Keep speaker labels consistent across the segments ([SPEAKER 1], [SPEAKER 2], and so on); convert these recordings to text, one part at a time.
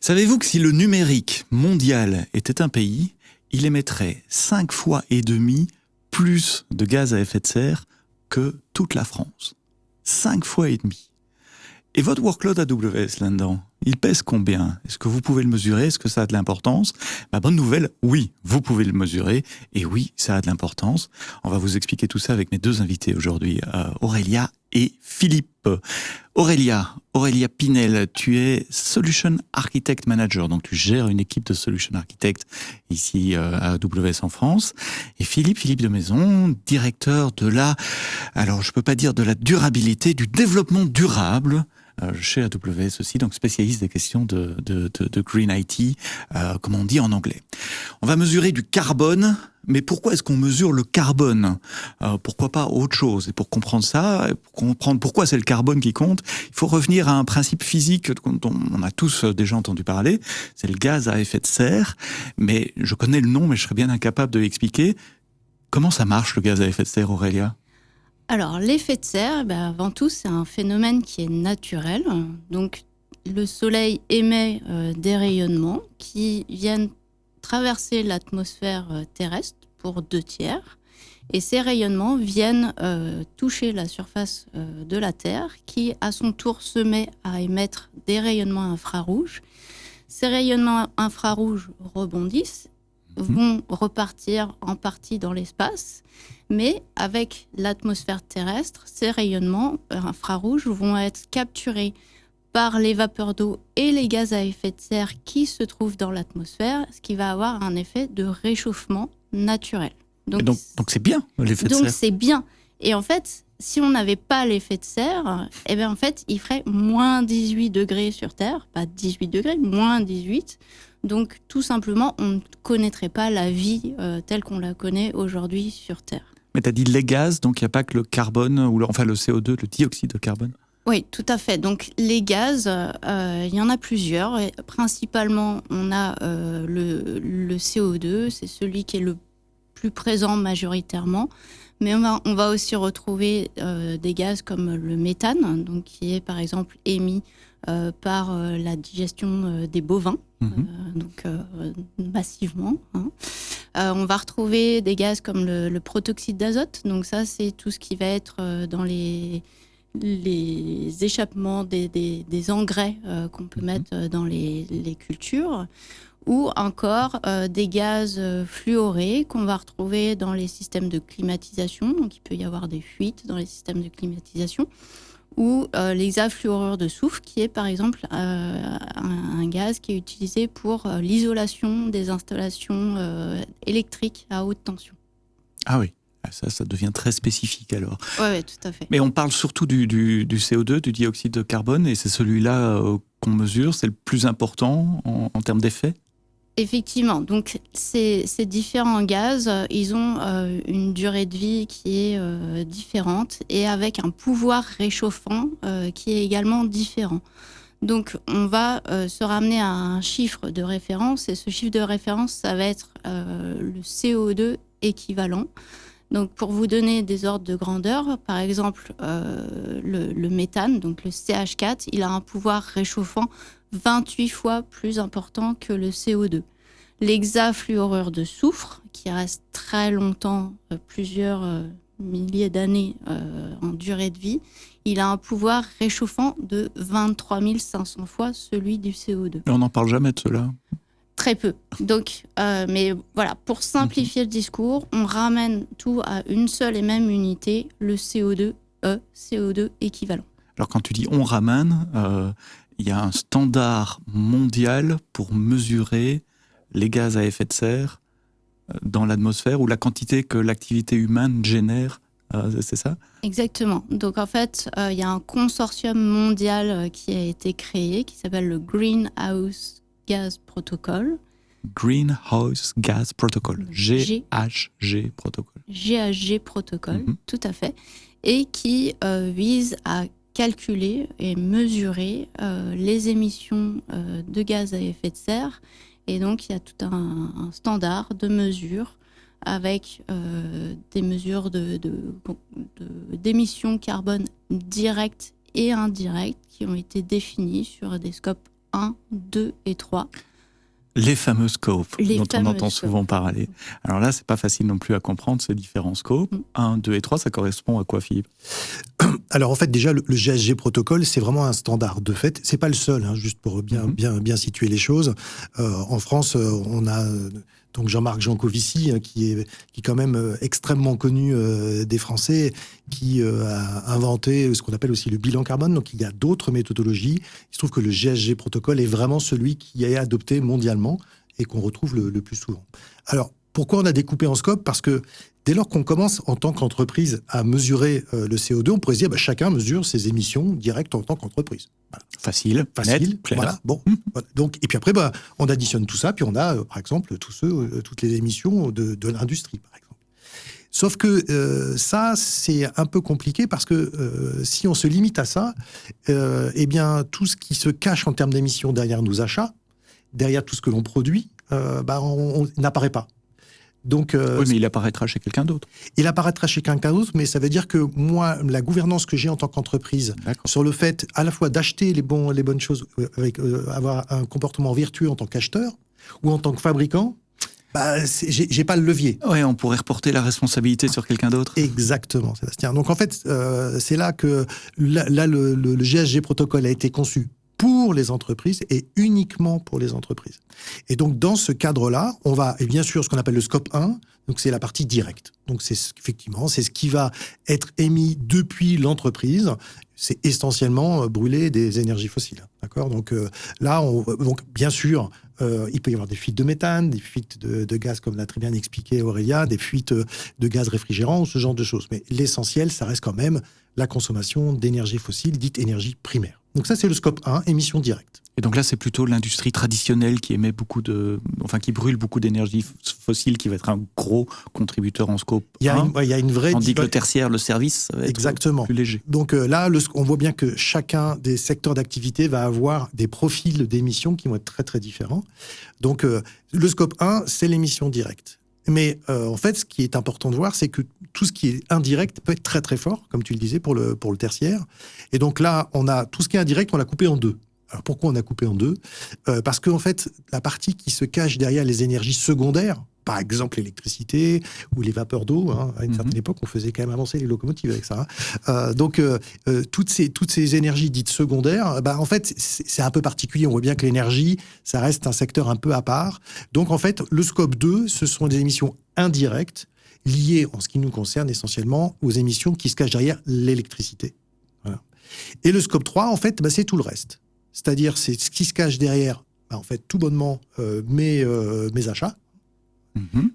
[SPEAKER 1] Savez-vous que si le numérique mondial était un pays, il émettrait 5 fois et demi plus de gaz à effet de serre que toute la France? 5 fois et demi. Et votre workload AWS là-dedans, il pèse combien? Est-ce que vous pouvez le mesurer? Est-ce que ça a de l'importance? Bonne nouvelle, oui, vous pouvez le mesurer. Et oui, ça a de l'importance. On va vous expliquer tout ça avec mes deux invités aujourd'hui, Aurélia et Philippe. Aurélia Pinel, tu es Solution Architect Manager, donc tu gères une équipe de Solution Architect ici à AWS en France. Et Philippe de Maison, directeur de alors je peux pas dire de la durabilité, du développement durable chez AWS aussi, donc spécialiste des questions de Green IT, comme on dit en anglais. On va mesurer du carbone, mais pourquoi est-ce qu'on mesure le carbone? Pourquoi pas autre chose? Et pour comprendre ça, pour comprendre pourquoi c'est le carbone qui compte, il faut revenir à un principe physique dont on a tous déjà entendu parler, c'est le gaz à effet de serre, mais je connais le nom, mais je serais bien incapable de l'expliquer. Comment ça marche le gaz à effet de serre, Aurélia?
[SPEAKER 2] Alors, l'effet de serre, avant tout, c'est un phénomène qui est naturel. Donc, le Soleil émet des rayonnements qui viennent traverser l'atmosphère terrestre pour 2/3. Et ces rayonnements viennent toucher la surface de la Terre qui, à son tour, se met à émettre des rayonnements infrarouges. Ces rayonnements infrarouges rebondissent, vont repartir en partie dans l'espace, mais avec l'atmosphère terrestre, ces rayonnements infrarouges vont être capturés par les vapeurs d'eau et les gaz à effet de serre qui se trouvent dans l'atmosphère, ce qui va avoir un effet de réchauffement naturel.
[SPEAKER 1] Donc c'est bien l'effet de serre.
[SPEAKER 2] Donc c'est bien. Et en fait, si on n'avait pas l'effet de serre, en fait, il ferait moins 18 degrés sur Terre, pas 18 degrés, moins 18. Donc tout simplement, on ne connaîtrait pas la vie telle qu'on la connaît aujourd'hui sur Terre.
[SPEAKER 1] Mais tu as dit les gaz, donc il n'y a pas que le carbone, ou enfin le CO2, le dioxyde de carbone?
[SPEAKER 2] Oui, tout à fait. Donc les gaz, il y en a plusieurs. Et principalement, on a le CO2, c'est celui qui est le plus présent majoritairement. Mais on va aussi retrouver des gaz comme le méthane, donc qui est par exemple émis par la digestion des bovins, massivement. On va retrouver des gaz comme le protoxyde d'azote. Donc ça, c'est tout ce qui va être dans les échappements des engrais qu'on peut mettre dans les cultures, ou encore des gaz fluorés qu'on va retrouver dans les systèmes de climatisation. Donc il peut y avoir des fuites dans les systèmes de climatisation, ou l'hexafluorure de soufre, qui est par exemple un gaz qui est utilisé pour l'isolation des installations électriques à haute tension.
[SPEAKER 1] Ah oui. Ça devient très spécifique alors.
[SPEAKER 2] Oui, tout à fait.
[SPEAKER 1] Mais on parle surtout du CO2, du dioxyde de carbone, et c'est celui-là qu'on mesure, c'est le plus important en termes d'effet?
[SPEAKER 2] Effectivement, donc ces différents gaz, ils ont une durée de vie qui est différente et avec un pouvoir réchauffant qui est également différent. Donc on va se ramener à un chiffre de référence, et ce chiffre de référence, ça va être le CO2 équivalent. Donc, pour vous donner des ordres de grandeur, par exemple, le méthane, donc le CH4, il a un pouvoir réchauffant 28 fois plus important que le CO2. L'hexafluorure de soufre, qui reste très longtemps, plusieurs milliers d'années en durée de vie, il a un pouvoir réchauffant de 23 500 fois celui du CO2.
[SPEAKER 1] Mais on n'en parle jamais de cela.
[SPEAKER 2] Très peu. Donc, mais voilà, pour simplifier le discours, on ramène tout à une seule et même unité, le CO2, CO2 équivalent.
[SPEAKER 1] Alors quand tu dis on ramène, il y a un standard mondial pour mesurer les gaz à effet de serre dans l'atmosphère, ou la quantité que l'activité humaine génère, c'est ça?
[SPEAKER 2] Exactement. Donc en fait, il y a un consortium mondial qui a été créé, qui s'appelle le Greenhouse Gas Protocol.
[SPEAKER 1] Greenhouse Gas Protocol, GHG Protocol.
[SPEAKER 2] GHG Protocol, tout à fait. Et qui vise à calculer et mesurer les émissions de gaz à effet de serre. Et donc, il y a tout un standard de mesure avec des mesures d'émissions carbone directes et indirectes qui ont été définies sur des scopes 1, 2 et 3.
[SPEAKER 1] Les fameux scopes dont on entend souvent parler. Alors là, c'est pas facile non plus à comprendre ces différents scopes. 1, 2 et 3, ça correspond à quoi, Philippe ?
[SPEAKER 3] Alors en fait, déjà, le GSG protocole, c'est vraiment un standard. De fait, c'est pas le seul, juste pour bien situer les choses. En France, on a donc Jean-Marc Jancovici, qui est quand même extrêmement connu des Français, qui a inventé ce qu'on appelle aussi le bilan carbone. Donc il y a d'autres méthodologies. Il se trouve que le GSG protocole est vraiment celui qui est adopté mondialement et qu'on retrouve le plus souvent. Alors, pourquoi on a découpé en scope ? Parce que dès lors qu'on commence en tant qu'entreprise à mesurer le CO2, on pourrait se dire chacun mesure ses émissions directes en tant qu'entreprise. Voilà.
[SPEAKER 1] Facile, net, clair.
[SPEAKER 3] Voilà. Bon. Voilà. Donc, et puis après, on additionne tout ça, puis on a, par exemple, toutes les émissions de l'industrie, par exemple. Sauf que ça, c'est un peu compliqué parce que si on se limite à ça, eh bien, tout ce qui se cache en termes d'émissions derrière nos achats, derrière tout ce que l'on produit, on n'apparaît pas. Donc,
[SPEAKER 1] oui, mais il apparaîtra chez quelqu'un d'autre.
[SPEAKER 3] Il apparaîtra chez quelqu'un d'autre, mais ça veut dire que moi, la gouvernance que j'ai en tant qu'entreprise, sur le fait à la fois d'acheter les bonnes choses, avec avoir un comportement vertueux en tant qu'acheteur ou en tant que fabricant, j'ai pas le levier.
[SPEAKER 1] Oui, on pourrait reporter la responsabilité sur quelqu'un d'autre.
[SPEAKER 3] Exactement, Sébastien. Donc en fait, c'est là que le GSG protocole a été conçu pour les entreprises et uniquement pour les entreprises. Et donc, dans ce cadre-là, on va, et bien sûr, ce qu'on appelle le scope 1, donc c'est la partie directe. Donc, c'est ce qui va être émis depuis l'entreprise. C'est essentiellement brûler des énergies fossiles. D'accord ? Donc, donc, bien sûr, il peut y avoir des fuites de méthane, des fuites de gaz, comme l'a très bien expliqué Aurélia, des fuites de gaz réfrigérants, ce genre de choses. Mais l'essentiel, ça reste quand même la consommation d'énergie fossile, dite énergie primaire. Donc ça, c'est le scope 1, émissions directes.
[SPEAKER 1] Et donc là, c'est plutôt l'industrie traditionnelle qui émet qui brûle beaucoup d'énergie fossile, qui va être un gros contributeur en scope 1.
[SPEAKER 3] Il y a une vraie...
[SPEAKER 1] Tandis que le tertiaire, le service, ça va être plus léger.
[SPEAKER 3] Donc là, on voit bien que chacun des secteurs d'activité va avoir des profils d'émissions qui vont être très, très différents. Donc le scope 1, c'est l'émission directe. Mais en fait, ce qui est important de voir, c'est que tout ce qui est indirect peut être très très fort, comme tu le disais, pour le tertiaire. Et donc là, on a tout ce qui est indirect, on l'a coupé en deux. Alors pourquoi on a coupé en deux ? Parce qu'en fait, la partie qui se cache derrière les énergies secondaires, par exemple l'électricité ou les vapeurs d'eau, à une certaine époque, on faisait quand même avancer les locomotives avec ça. Donc toutes ces énergies dites secondaires, en fait, c'est un peu particulier. On voit bien que l'énergie, ça reste un secteur un peu à part. Donc en fait, le scope 2, ce sont des émissions indirectes liées, en ce qui nous concerne essentiellement, aux émissions qui se cachent derrière l'électricité. Voilà. Et le scope 3, en fait, c'est tout le reste. C'est-à-dire, c'est ce qui se cache derrière, en fait, tout bonnement, mes achats.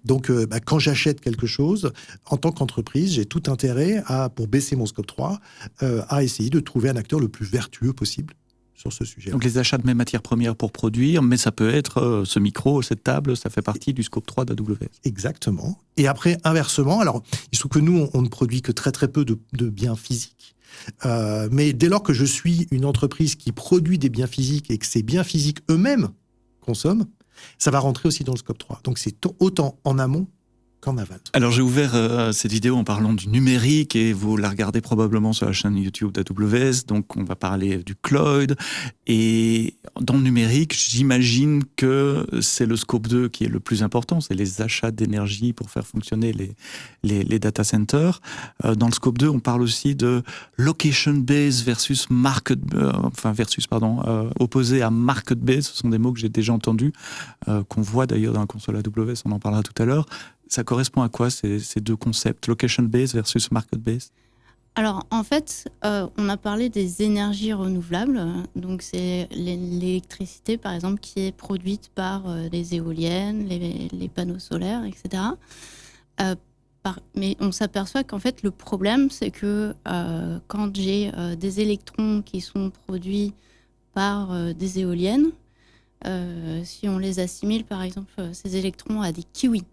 [SPEAKER 3] Donc, quand j'achète quelque chose, en tant qu'entreprise, j'ai tout intérêt pour baisser mon scope 3, à essayer de trouver un acteur le plus vertueux possible sur ce sujet.
[SPEAKER 1] Donc les achats de mes matières premières pour produire, mais ça peut être ce micro, cette table, ça fait partie du scope 3 d'AWS.
[SPEAKER 3] Exactement. Et après, inversement, alors, il se trouve que nous, on ne produit que très très peu de biens physiques. Mais dès lors que je suis une entreprise qui produit des biens physiques et que ces biens physiques eux-mêmes consomment, ça va rentrer aussi dans le scope 3. Donc c'est autant en amont qu'en aval.
[SPEAKER 1] Alors j'ai ouvert cette vidéo en parlant du numérique et vous la regardez probablement sur la chaîne YouTube d'AWS. Donc on va parler du cloud. Et dans le numérique, j'imagine que c'est le scope 2 qui est le plus important. C'est les achats d'énergie pour faire fonctionner les data centers. Dans le scope 2, on parle aussi de location base versus opposé à market base. Ce sont des mots que j'ai déjà entendus, qu'on voit d'ailleurs dans la console AWS. On en parlera tout à l'heure. Ça correspond à quoi ces deux concepts, location base versus market base ?
[SPEAKER 2] Alors, en fait, on a parlé des énergies renouvelables. Donc, c'est l'électricité, par exemple, qui est produite par les éoliennes, les panneaux solaires, etc. Mais on s'aperçoit qu'en fait, le problème, c'est que quand j'ai des électrons qui sont produits par des éoliennes, si on les assimile, par exemple, ces électrons à des kiwis,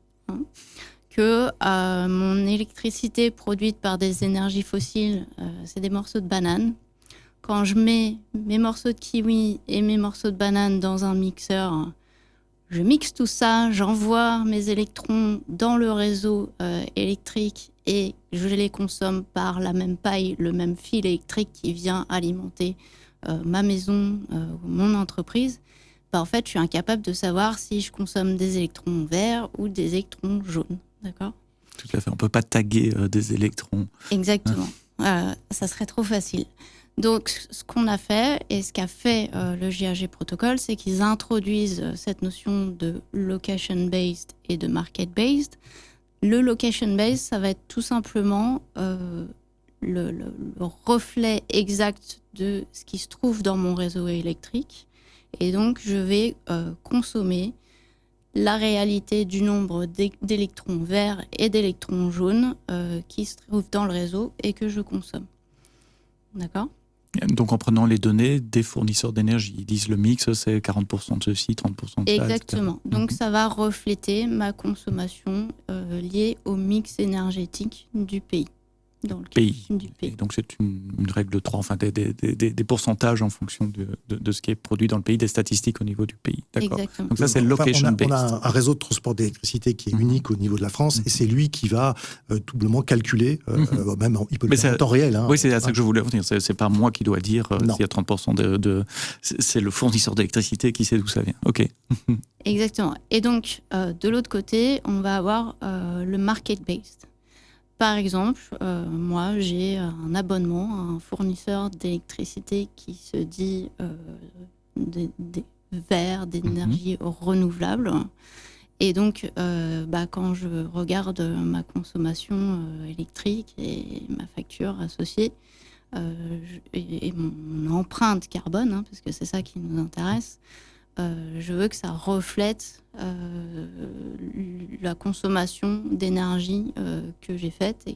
[SPEAKER 2] que mon électricité produite par des énergies fossiles, c'est des morceaux de banane. Quand je mets mes morceaux de kiwi et mes morceaux de banane dans un mixeur, je mixe tout ça, j'envoie mes électrons dans le réseau électrique et je les consomme par la même paille, le même fil électrique qui vient alimenter ma maison, mon entreprise, en fait, je suis incapable de savoir si je consomme des électrons verts ou des électrons jaunes. D'accord ?
[SPEAKER 1] Tout à fait. On ne peut pas taguer des électrons.
[SPEAKER 2] Exactement. Ça serait trop facile. Donc, ce qu'on a fait et ce qu'a fait le GHG Protocol, c'est qu'ils introduisent cette notion de location-based et de market-based. Le location-based, ça va être tout simplement le reflet exact de ce qui se trouve dans mon réseau électrique. Et donc, je vais consommer la réalité du nombre d'électrons verts et d'électrons jaunes qui se trouvent dans le réseau et que je consomme. D'accord ?
[SPEAKER 1] Donc en prenant les données des fournisseurs d'énergie, ils disent le mix c'est 40% de ceci, 30% de ça.
[SPEAKER 2] Exactement.
[SPEAKER 1] Etc.
[SPEAKER 2] Donc ça va refléter ma consommation liée au mix énergétique du pays. Dans le
[SPEAKER 1] pays.
[SPEAKER 2] Du pays.
[SPEAKER 1] Et donc c'est une règle de 3, enfin des pourcentages en fonction de ce qui est produit dans le pays, des statistiques au niveau du pays. D'accord.
[SPEAKER 2] Exactement.
[SPEAKER 1] Donc ça c'est location-based.
[SPEAKER 3] On a un réseau de transport d'électricité qui est unique au niveau de la France et c'est lui qui va doublement calculer, même il peut le faire en temps réel.
[SPEAKER 1] Oui, c'est à ça que je voulais revenir. C'est pas moi qui dois dire s'il y a 30% c'est le fournisseur d'électricité qui sait d'où ça vient. Ok.
[SPEAKER 2] Exactement. Et donc de l'autre côté, on va avoir le market-based. Par exemple, moi, j'ai un abonnement à un fournisseur d'électricité qui se dit des vert, d'énergie renouvelable. Et donc, quand je regarde ma consommation électrique et ma facture associée, et mon empreinte carbone, parce que c'est ça qui nous intéresse, je veux que ça reflète la consommation d'énergie que j'ai faite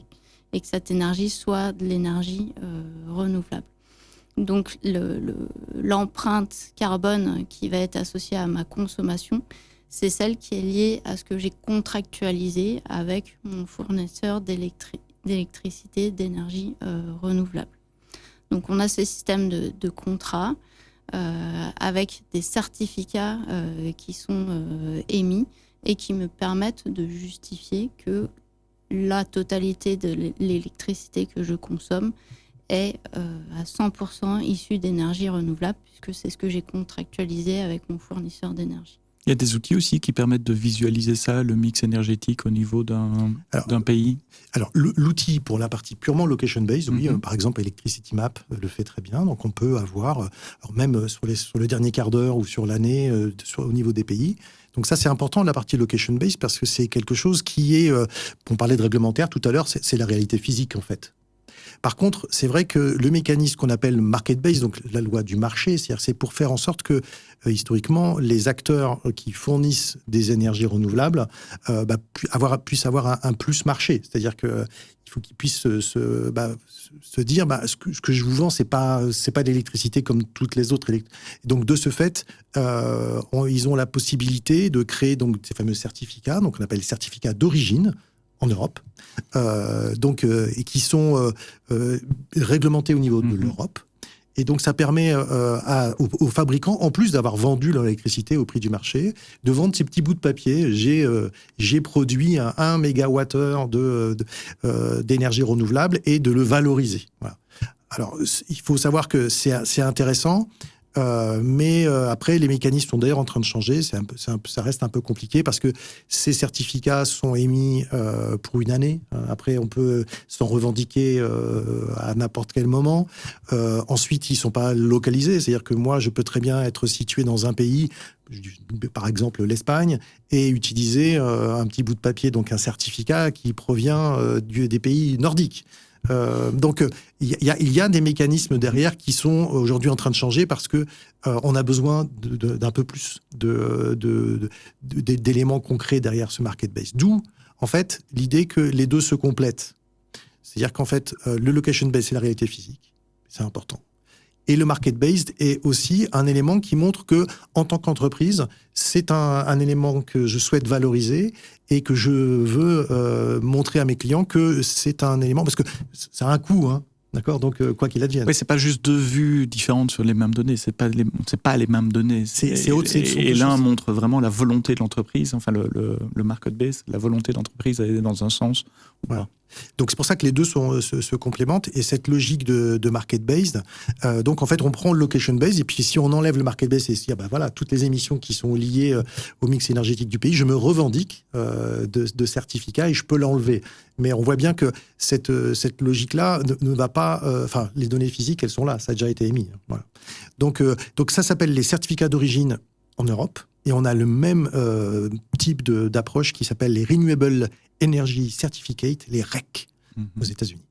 [SPEAKER 2] et que cette énergie soit de l'énergie renouvelable. Donc l'empreinte carbone qui va être associée à ma consommation, c'est celle qui est liée à ce que j'ai contractualisé avec mon fournisseur d'électricité, d'énergie renouvelable. Donc on a ces systèmes de contrats avec des certificats qui sont émis et qui me permettent de justifier que la totalité de l'électricité que je consomme est à 100% issue d'énergie renouvelable, puisque c'est ce que j'ai contractualisé avec mon fournisseur d'énergie.
[SPEAKER 1] Il y a des outils aussi qui permettent de visualiser ça, le mix énergétique au niveau d'un pays.
[SPEAKER 3] Alors, l'outil pour la partie purement location-based, oui, par exemple, Electricity Map le fait très bien. Donc, on peut avoir, alors même sur le dernier quart d'heure ou sur l'année, au niveau des pays. Donc ça, c'est important, la partie location-based, parce que c'est quelque chose qui est, on parlait de réglementaire tout à l'heure, c'est la réalité physique, en fait. Par contre, c'est vrai que le mécanisme qu'on appelle market-based, donc la loi du marché, c'est pour faire en sorte que, historiquement, les acteurs qui fournissent des énergies renouvelables puissent avoir un plus marché. C'est-à-dire qu'il faut qu'ils puissent se dire ce que je vous vends, c'est pas de l'électricité comme toutes les autres. Donc, de ce fait, ils ont la possibilité de créer donc, ces fameux certificats, donc on appelle les certificats d'origine, en Europe, et qui sont réglementés au niveau de l'Europe. Et donc, ça permet aux fabricants, en plus d'avoir vendu leur électricité au prix du marché, de vendre ces petits bouts de papier. J'ai produit 1 mégawattheure d'énergie renouvelable et de le valoriser. Voilà. Alors, il faut savoir que c'est intéressant. Mais après, les mécanismes sont d'ailleurs en train de changer. Ça reste un peu compliqué parce que ces certificats sont émis pour une année. Après, on peut s'en revendiquer à n'importe quel moment. Ensuite, ils ne sont pas localisés. C'est-à-dire que moi, je peux très bien être situé dans un pays, par exemple l'Espagne, et utiliser un petit bout de papier, donc un certificat qui provient des pays nordiques. Donc, il y a des mécanismes derrière qui sont aujourd'hui en train de changer parce que on a besoin d'un peu plus d'éléments concrets derrière ce market base. D'où, en fait, l'idée que les deux se complètent. C'est-à-dire qu'en fait, le location base, c'est la réalité physique, c'est important. Et le market-based est aussi un élément qui montre que, en tant qu'entreprise, c'est un élément que je souhaite valoriser et que je veux montrer à mes clients que c'est un élément, parce que ça a un coût, hein, d'accord ? Donc, quoi qu'il advienne.
[SPEAKER 1] Oui, c'est pas juste deux vues différentes sur les mêmes données, c'est pas les mêmes données. Et l'un montre vraiment la volonté de l'entreprise, enfin le market-based, la volonté de l'entreprise d'aller dans un sens.
[SPEAKER 3] Voilà. Donc c'est pour ça que les deux se complémentent, et cette logique de market-based, donc en fait on prend le location-based, et puis si on enlève le market-based et se dit voilà, toutes les émissions qui sont liées au mix énergétique du pays, je me revendique de certificats et je peux l'enlever. Mais on voit bien que cette logique-là ne va pas... Enfin, les données physiques, elles sont là, ça a déjà été émis. Voilà. Donc ça s'appelle les certificats d'origine en Europe, et on a le même type d'approche qui s'appelle les Renewable Energy Certificate, les REC, aux États-Unis.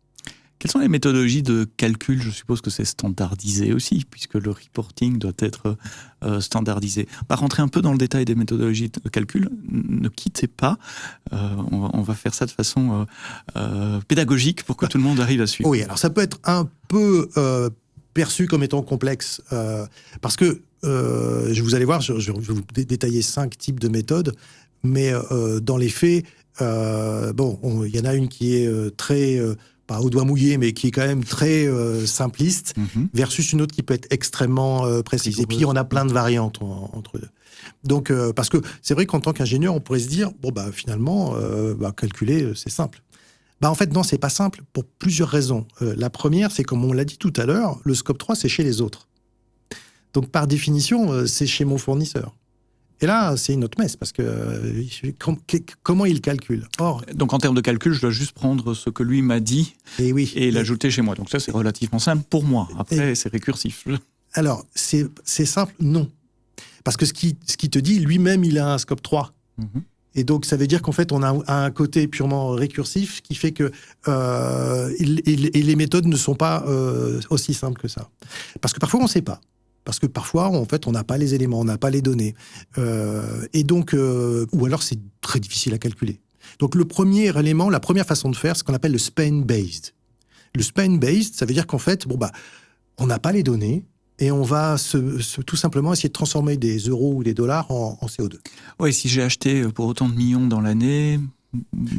[SPEAKER 1] Quelles sont les méthodologies de calcul? Je suppose que c'est standardisé aussi, puisque le reporting doit être standardisé. On va rentrer un peu dans le détail des méthodologies de calcul. Ne quittez pas. On va faire ça de façon pédagogique pour que tout le monde arrive à suivre.
[SPEAKER 3] Oui, alors ça peut être un peu perçu comme étant complexe, parce que, vous allez voir, je vais vous détailler 5 types de méthodes, mais dans les faits, il y en a une qui est très... pas au doigt mouillé, mais qui est quand même très simpliste, versus une autre qui peut être extrêmement précise. Et puis, on a plein de variantes entre deux. Donc, parce que c'est vrai qu'en tant qu'ingénieur, on pourrait se dire, finalement, calculer, c'est simple. En fait, non, c'est pas simple, pour plusieurs raisons. La première, c'est comme on l'a dit tout à l'heure, le scope 3, c'est chez les autres. Donc, par définition, c'est chez mon fournisseur. Et là, c'est une autre messe, parce que comment il calcule? Or,
[SPEAKER 1] donc, en termes de calcul, je dois juste prendre ce que lui m'a dit et l'ajouter chez moi. Donc ça, c'est relativement simple pour moi. Après, c'est récursif.
[SPEAKER 3] Alors, c'est simple? Non. Parce que ce qui te dit, lui-même, il a un scope 3. Et donc, ça veut dire qu'en fait, on a un côté purement récursif qui fait que les méthodes ne sont pas aussi simples que ça. Parce que parfois, on ne sait pas. Parce que parfois, en fait, on n'a pas les éléments, on n'a pas les données. Et donc, ou alors, c'est très difficile à calculer. Donc, le premier élément, la première façon de faire, c'est ce qu'on appelle le spend-based. Le spend-based, ça veut dire qu'en fait, on n'a pas les données et on va tout simplement essayer de transformer des euros ou des dollars en CO2.
[SPEAKER 1] Oui, si j'ai acheté pour autant de millions dans l'année...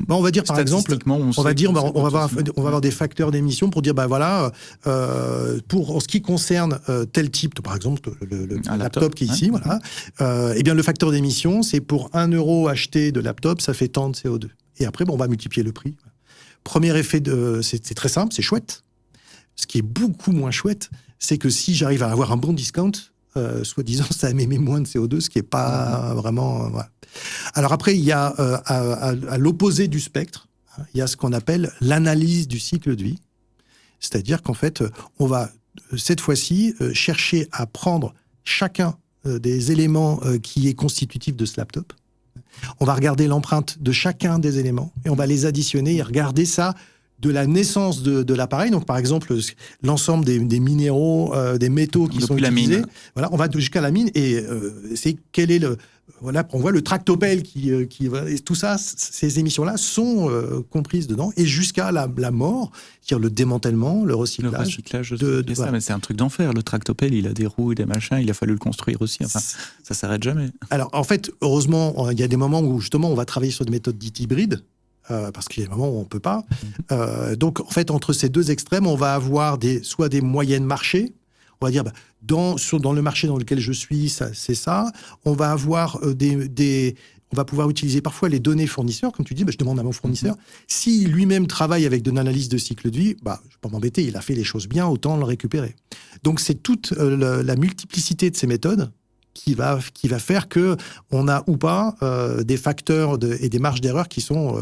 [SPEAKER 3] on va dire par exemple, on va avoir des facteurs d'émission pour dire pour en ce qui concerne tel type, par exemple le laptop qui est ici, eh bien le facteur d'émission, c'est pour 1 euro acheté de laptop, ça fait tant de CO2. Et après, on va multiplier le prix. Premier effet, c'est très simple, c'est chouette. Ce qui est beaucoup moins chouette, c'est que si j'arrive à avoir un bon discount, soi-disant, ça émet moins de CO2, ce qui n'est pas vraiment... Alors après, il y a à l'opposé du spectre, il y a ce qu'on appelle l'analyse du cycle de vie. C'est-à-dire qu'en fait, on va cette fois-ci chercher à prendre chacun des éléments qui est constitutif de ce laptop. On va regarder l'empreinte de chacun des éléments et on va les additionner et regarder ça de la naissance de l'appareil. Donc, par exemple, l'ensemble des minéraux, des métaux qui sont utilisés. Voilà, on va jusqu'à la mine et c'est quel est le... Voilà, on voit le tractopelle qui et tout ça, ces émissions-là sont comprises dedans, et jusqu'à la mort, c'est-à-dire le démantèlement, le recyclage.
[SPEAKER 1] Le recyclage ça, mais c'est un truc d'enfer. Le tractopelle, il a des roues et des machins, il a fallu le construire aussi. Enfin, ça s'arrête jamais. Alors, en fait, heureusement, il y a des moments où justement on va travailler sur des méthodes dites hybrides. Parce qu'il y a des moments où on ne peut pas. Donc, en fait, entre ces deux extrêmes, on va avoir soit des moyennes marchés. On va dire, dans le marché dans lequel je suis, c'est ça. On va avoir on va pouvoir utiliser parfois les données fournisseurs. Comme tu dis, je demande à mon fournisseur. Si lui-même travaille avec de l'analyse de cycle de vie, je ne vais pas m'embêter, il a fait les choses bien, autant le récupérer. Donc, c'est toute la multiplicité de ces méthodes qui va faire qu'on a ou pas des facteurs et des marges d'erreur qui sont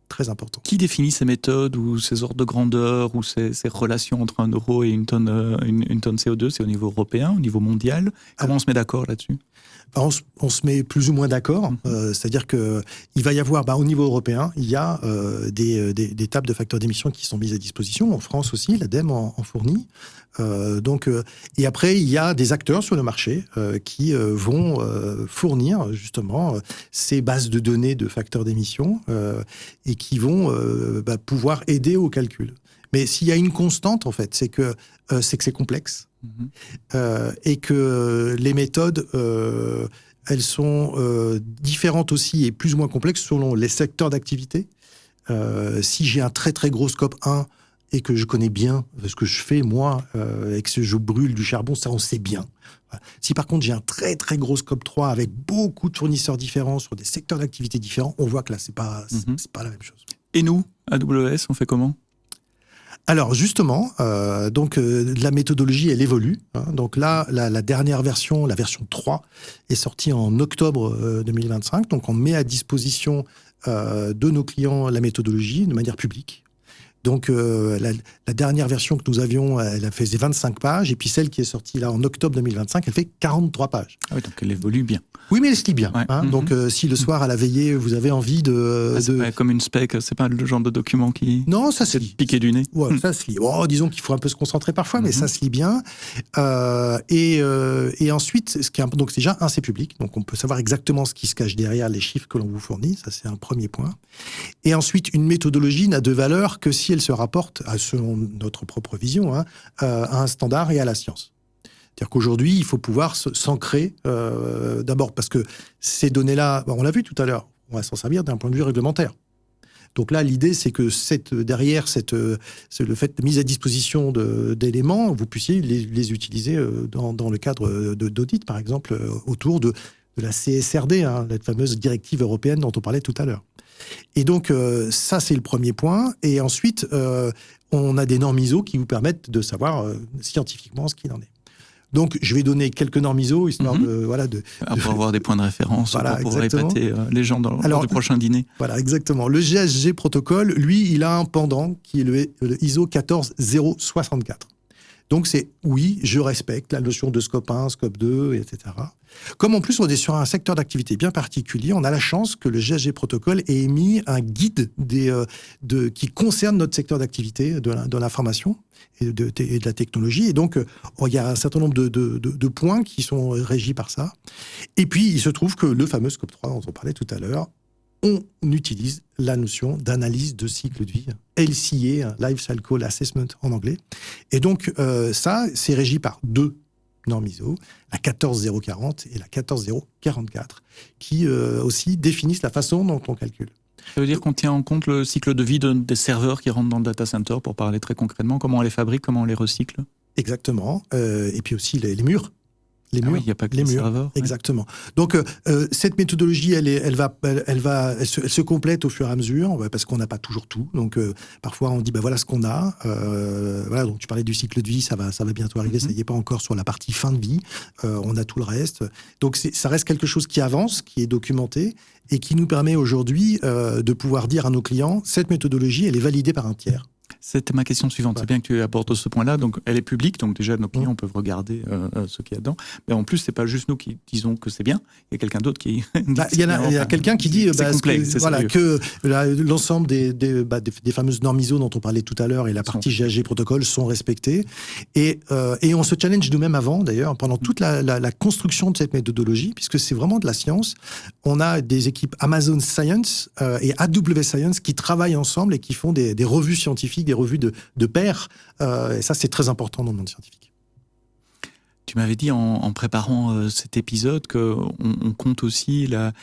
[SPEAKER 1] très importants. Qui définit ces méthodes ou ces ordres de grandeur ou ces relations entre 1 euro et une tonne CO2? C'est au niveau européen, au niveau mondial? Comment on se met d'accord là-dessus? On se met plus ou moins d'accord. C'est-à-dire qu'il va y avoir, au niveau européen, il y a des tables de facteurs d'émission qui sont mises à disposition. En France aussi, l'ADEME en fournit. Et après, il y a des acteurs sur le marché qui vont fournir justement ces bases de données de facteurs d'émission et qui vont pouvoir aider au calcul. Mais s'il y a une constante, en fait, c'est que c'est complexe et que les méthodes, elles sont différentes aussi et plus ou moins complexes selon les secteurs d'activité. Si j'ai un très très gros scope 1 et que je connais bien ce que je fais, moi, et que je brûle du charbon, ça, on sait bien. Si par contre, j'ai un très très gros scope 3 avec beaucoup de fournisseurs différents sur des secteurs d'activité différents, on voit que là, c'est pas la même chose. Et nous, AWS, on fait comment ?
[SPEAKER 3] Alors justement, la méthodologie, elle évolue. Donc là, la dernière version, la version 3, est sortie en octobre 2025. Donc on met à disposition de nos clients la méthodologie de manière publique. Donc la dernière version que nous avions, elle faisait 25 pages. Et puis celle qui est sortie là en octobre 2025, elle fait 43 pages.
[SPEAKER 1] Ah oui, donc elle évolue bien.
[SPEAKER 3] Oui, mais elle se lit bien.
[SPEAKER 1] Ouais.
[SPEAKER 3] Donc si le soir à la veillée, vous avez envie
[SPEAKER 1] C'est pas comme une spec, c'est pas le genre de document qui...
[SPEAKER 3] Non, ça se lit.
[SPEAKER 1] Piqué du nez.
[SPEAKER 3] Ouais, ça se lit. Oh, disons qu'il faut un peu se concentrer parfois, mais ça se lit bien. Et ensuite, donc c'est déjà c'est public, donc on peut savoir exactement ce qui se cache derrière les chiffres que l'on vous fournit. Ça, c'est un premier point. Et ensuite, une méthodologie n'a de valeur que si elle se rapporte, selon notre propre vision, à un standard et à la science. C'est-à-dire qu'aujourd'hui, il faut pouvoir s'ancrer, d'abord parce que ces données-là, on l'a vu tout à l'heure, on va s'en servir d'un point de vue réglementaire. Donc là, l'idée, c'est que derrière le fait de mise à disposition d'éléments, vous puissiez les utiliser dans le cadre d'audit, par exemple, autour de la CSRD, la fameuse directive européenne dont on parlait tout à l'heure. Et donc, ça, c'est le premier point. Et ensuite, on a des normes ISO qui vous permettent de savoir scientifiquement ce qu'il en est. Donc, je vais donner quelques normes ISO, histoire
[SPEAKER 1] pour avoir des points de référence, pour épater les gens lors du prochain dîner.
[SPEAKER 3] Voilà, exactement. Le GSG protocole, lui, il a un pendant qui est le ISO 14064. Donc, oui, je respecte la notion de scope 1, scope 2, etc. Comme en plus, on est sur un secteur d'activité bien particulier, on a la chance que le GSG protocole ait émis un guide qui concerne notre secteur d'activité de l'information et de la technologie. Et donc, il y a un certain nombre de points qui sont régis par ça. Et puis, il se trouve que le fameux scope 3 dont on parlait tout à l'heure, on utilise la notion d'analyse de cycle de vie, LCA, Life Cycle Assessment en anglais. Et donc, ça, c'est régi par deux normes ISO, la 14040 et la 14044, qui aussi définissent la façon dont on calcule.
[SPEAKER 1] Ça veut dire qu'on tient en compte le cycle de vie des serveurs qui rentrent dans le data center, pour parler très concrètement, comment on les fabrique, comment on les recycle.
[SPEAKER 3] Exactement. Et puis aussi les murs. Les murs,
[SPEAKER 1] oui, il n'y a pas que les serveurs.
[SPEAKER 3] Exactement. Donc, cette méthodologie, elle se complète au fur et à mesure, parce qu'on n'a pas toujours tout. Donc, parfois, on dit, voilà ce qu'on a. Voilà, donc tu parlais du cycle de vie, ça va bientôt arriver. Ça n'y est pas encore sur la partie fin de vie. On a tout le reste. Donc, ça reste quelque chose qui avance, qui est documenté et qui nous permet aujourd'hui de pouvoir dire à nos clients, cette méthodologie, elle est validée par un tiers.
[SPEAKER 1] C'était ma question suivante. Ouais. C'est bien que tu abordes ce point-là. Donc, elle est publique, donc déjà nos clients peuvent regarder ce qu'il y a dedans. Mais en plus, c'est pas juste nous qui disons que c'est bien. Il y a quelqu'un d'autre qui.
[SPEAKER 3] Il y a quelqu'un qui dit que l'ensemble des fameuses normes ISO dont on parlait tout à l'heure et la partie GSG protocole sont respectées. Et on se challenge nous-mêmes avant, d'ailleurs, pendant toute la construction de cette méthodologie, puisque c'est vraiment de la science. On a des équipes Amazon Science et AWS Science qui travaillent ensemble et qui font des revues scientifiques, des revues de pairs. Et ça, c'est très important dans le monde scientifique.
[SPEAKER 1] Tu m'avais dit en préparant cet épisode qu'on compte aussi la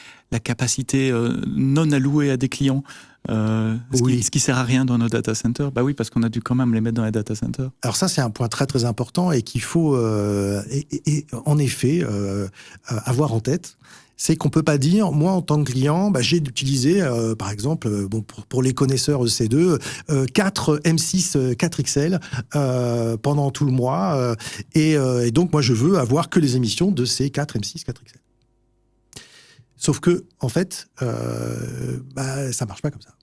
[SPEAKER 1] capacité non allouée à des clients. Ce qui sert à rien dans nos data centers. Bah oui, parce qu'on a dû quand même les mettre dans les data centers.
[SPEAKER 3] Alors ça, c'est un point très très important et qu'il faut en effet avoir en tête. C'est qu'on peut pas dire, moi en tant que client, j'ai utilisé, par exemple, pour les connaisseurs EC2, 4 M6 4XL pendant tout le mois, et donc moi je veux avoir que les émissions de ces 4 M6 4XL. Sauf que, en fait, ça marche pas comme ça.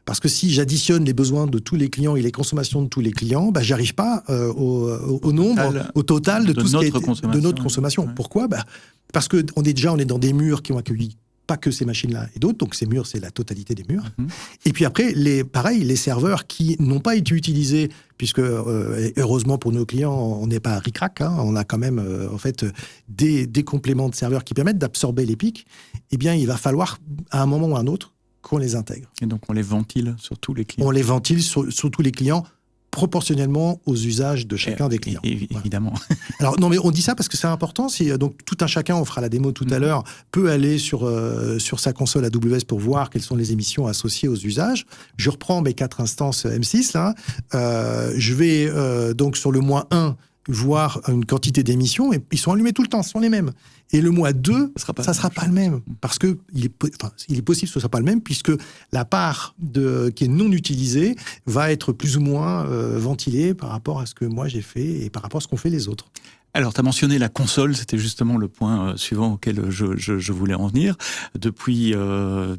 [SPEAKER 3] Parce que si j'additionne les besoins de tous les clients et les consommations de tous les clients, j'arrive pas au nombre, au total de tout ce qui est de notre consommation. Ouais. Pourquoi ? Parce que on est dans des murs qui ont accueilli pas que ces machines-là et d'autres, donc ces murs, c'est la totalité des murs. Et puis après, les serveurs qui n'ont pas été utilisés, puisque heureusement pour nos clients, on n'est pas ric-rac, on a quand même des compléments de serveurs qui permettent d'absorber les pics, eh bien il va falloir à un moment ou à un autre qu'on les intègre.
[SPEAKER 1] Et donc on les ventile sur tous les clients.
[SPEAKER 3] On les ventile sur tous les clients, proportionnellement aux usages de chacun des clients.
[SPEAKER 1] Évidemment.
[SPEAKER 3] Voilà. Alors, non, mais on dit ça parce que c'est important. Donc, tout un chacun, on fera la démo tout à l'heure, peut aller sur sa console AWS pour voir quelles sont les émissions associées aux usages. Je reprends mes 4 instances M6, là. Je vais donc sur le -1, voire une quantité d'émissions, et ils sont allumés tout le temps, ce sont les mêmes. Et le mois 2, ça sera pas le même. Parce que il est possible que ce ne soit pas le même, puisque la part qui est non utilisée va être plus ou moins ventilée par rapport à ce que moi j'ai fait et par rapport à ce qu'ont fait les autres.
[SPEAKER 1] Alors, tu as mentionné la console, c'était justement le point suivant auquel je voulais en venir. Depuis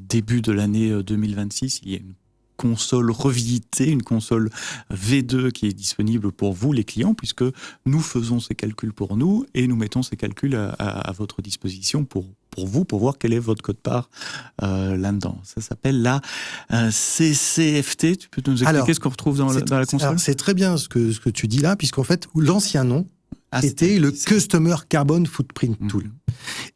[SPEAKER 1] début de l'année 2026, il y a une console revisitée, une console V2 qui est disponible pour vous, les clients, puisque nous faisons ces calculs pour nous et nous mettons ces calculs à votre disposition pour vous, pour voir quel est votre code-part là-dedans. Ça s'appelle la CCFT. Tu peux nous expliquer ce qu'on retrouve dans la console?
[SPEAKER 3] Alors, c'est très bien ce que tu dis là, puisqu'en fait, l'ancien nom était le Customer Carbon Footprint Tool.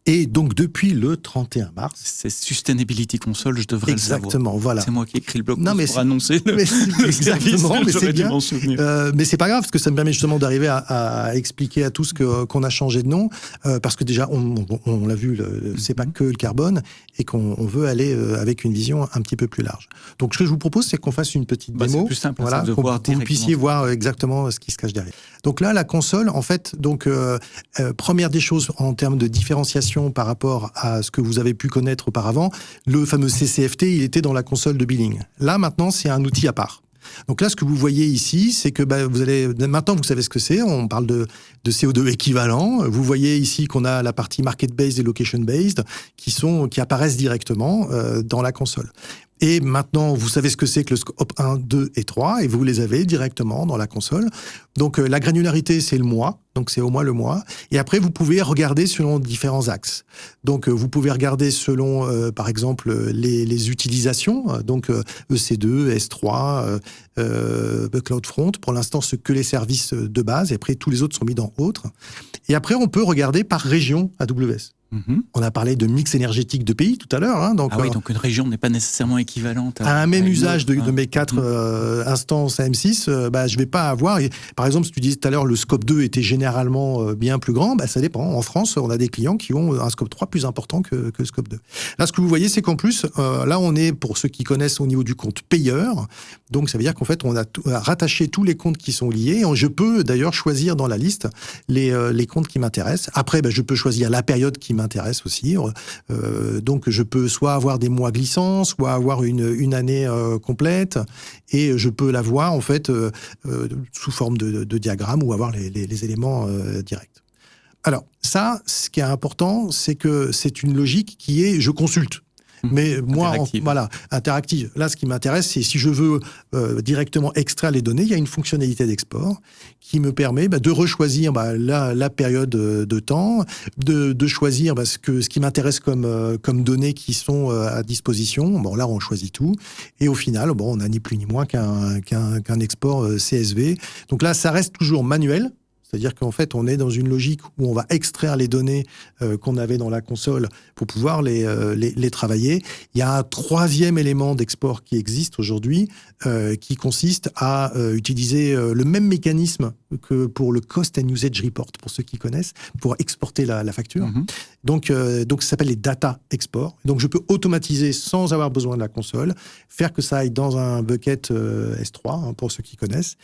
[SPEAKER 3] Et donc, depuis le 31 mars...
[SPEAKER 1] C'est Sustainability Console, je devrais le savoir.
[SPEAKER 3] Exactement, voilà.
[SPEAKER 1] C'est moi qui ai écrit le blog pour annoncer le
[SPEAKER 3] exactement, mais c'est bien.
[SPEAKER 1] Mais
[SPEAKER 3] c'est pas grave, parce que ça me permet justement d'arriver à expliquer à tous qu'on a changé de nom, parce que déjà, on l'a vu, c'est pas que le carbone, et qu'on veut aller avec une vision un petit peu plus large. Donc, ce que je vous propose, c'est qu'on fasse une petite démo.
[SPEAKER 1] C'est plus simple,
[SPEAKER 3] voilà,
[SPEAKER 1] de voir
[SPEAKER 3] pour que vous puissiez voir exactement ce qui se cache derrière. Donc là, la console, en fait, première des choses en termes de différenciation par rapport à ce que vous avez pu connaître auparavant, le fameux CCFT, il était dans la console de billing. Là, maintenant, c'est un outil à part. Donc là, ce que vous voyez ici, c'est que maintenant, vous savez ce que c'est. On parle de CO2 équivalent. Vous voyez ici qu'on a la partie market-based et location-based qui apparaissent directement dans la console. Et maintenant, vous savez ce que c'est que le scope 1, 2 et 3, et vous les avez directement dans la console. Donc, la granularité, c'est le mois. Donc, c'est au moins le mois. Et après, vous pouvez regarder selon différents axes. Donc, vous pouvez regarder selon, par exemple, les utilisations. Donc, EC2, S3, CloudFront. Pour l'instant, ce que les services de base. Et après, tous les autres sont mis dans autres. Et après, on peut regarder par région AWS. On a parlé de mix énergétique de pays tout à l'heure. Donc
[SPEAKER 1] une région n'est pas nécessairement équivalente
[SPEAKER 3] à un même usage de mes 4 instances AM6. Je vais pas avoir... Par exemple, si tu disais tout à l'heure, le scope 2 était généralement bien plus grand, ça dépend. En France, on a des clients qui ont un scope 3 plus important que le scope 2. Là, ce que vous voyez, c'est qu'en plus, là, on est, pour ceux qui connaissent, au niveau du compte payeur. Donc, ça veut dire qu'en fait, on a rattaché tous les comptes qui sont liés. Et je peux d'ailleurs choisir dans la liste les comptes qui m'intéressent. Après, je peux choisir la période qui m'intéresse aussi. Donc, je peux soit avoir des mois glissants, soit avoir une année complète. Et je peux l'avoir, en fait, sous forme de diagramme ou avoir les éléments directs. Alors, ça, ce qui est important, c'est que c'est une logique qui est « je consulte ». Mais moi, interactive. Là, ce qui m'intéresse, c'est si je veux directement extraire les données, il y a une fonctionnalité d'export qui me permet de rechoisir la période de temps, de choisir ce qui m'intéresse comme données qui sont à disposition. Bon, là, on choisit tout. Et au final, on n'a ni plus ni moins qu'un export CSV. Donc là, ça reste toujours manuel. C'est-à-dire qu'en fait, on est dans une logique où on va extraire les données qu'on avait dans la console pour pouvoir les travailler. Il y a un troisième élément d'export qui existe aujourd'hui, qui consiste à utiliser le même mécanisme que pour le Cost and Usage Report, pour ceux qui connaissent, pour exporter la facture. Donc, ça s'appelle les data export. Donc, je peux automatiser sans avoir besoin de la console, faire que ça aille dans un bucket S3, pour ceux qui connaissent.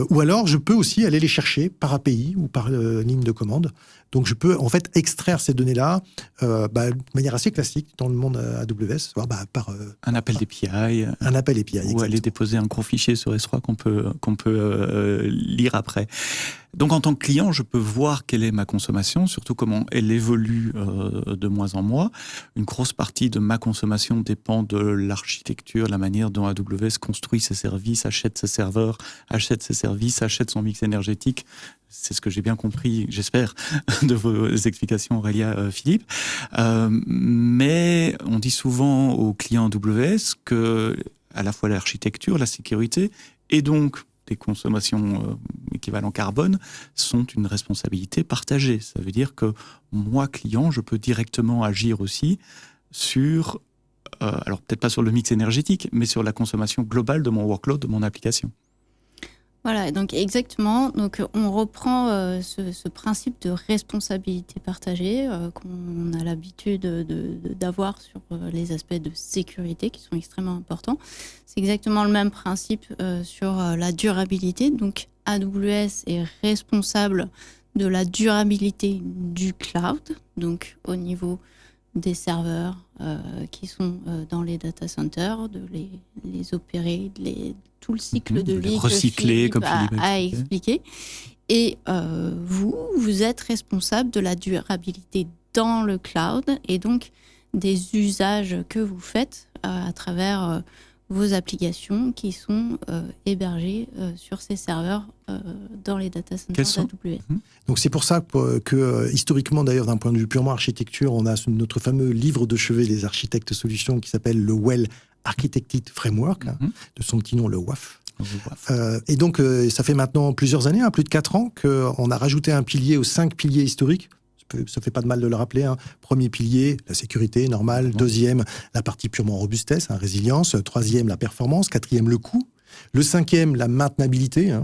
[SPEAKER 3] Ou alors, je peux aussi aller les chercher par API ou par ligne de commande. Donc, je peux en fait extraire ces données-là de manière assez classique dans le monde AWS, par
[SPEAKER 1] un appel d'API.
[SPEAKER 3] Un appel API, exactement.
[SPEAKER 1] Ou aller déposer un gros fichier sur S3 qu'on peut lire après. Donc, en tant que client, je peux voir quelle est ma consommation, surtout comment elle évolue de mois en mois. Une grosse partie de ma consommation dépend de l'architecture, la manière dont AWS construit ses services, achète ses serveurs, achète ses services, achète son mix énergétique. C'est ce que j'ai bien compris, j'espère, de vos explications, Aurélia, Philippe. Mais on dit souvent aux clients AWS que à la fois l'architecture, la sécurité et donc des consommations équivalent carbone sont une responsabilité partagée. Ça veut dire que moi, client, je peux directement agir aussi sur, alors peut-être pas sur le mix énergétique, mais sur la consommation globale de mon workload, de mon application.
[SPEAKER 2] Voilà, donc exactement. Donc on reprend ce principe de responsabilité partagée qu'on a l'habitude d'avoir sur les aspects de sécurité qui sont extrêmement importants. C'est exactement le même principe sur la durabilité. Donc AWS est responsable de la durabilité du cloud, donc au niveau des serveurs qui sont dans les data centers, de les opérer, tout le cycle de vie
[SPEAKER 1] recycler,
[SPEAKER 2] que Philippe a expliqué. Et vous êtes responsable de la durabilité dans le cloud et donc des usages que vous faites à travers vos applications qui sont hébergées sur ces serveurs dans les data centers d'AWS.
[SPEAKER 3] Donc c'est pour ça que historiquement, d'ailleurs, d'un point de vue purement architecture, on a notre fameux livre de chevet des architectes solutions qui s'appelle le Well Architected Framework, de son petit nom, le WAF. Et donc, ça fait maintenant plusieurs années, plus de 4 ans, qu'on a rajouté un pilier aux 5 piliers historiques. Ça fait pas de mal de le rappeler. Premier pilier, la sécurité, normale. Deuxième, la partie purement robustesse, résilience. Troisième, la performance. Quatrième, le coût. Le 5e, la maintenabilité.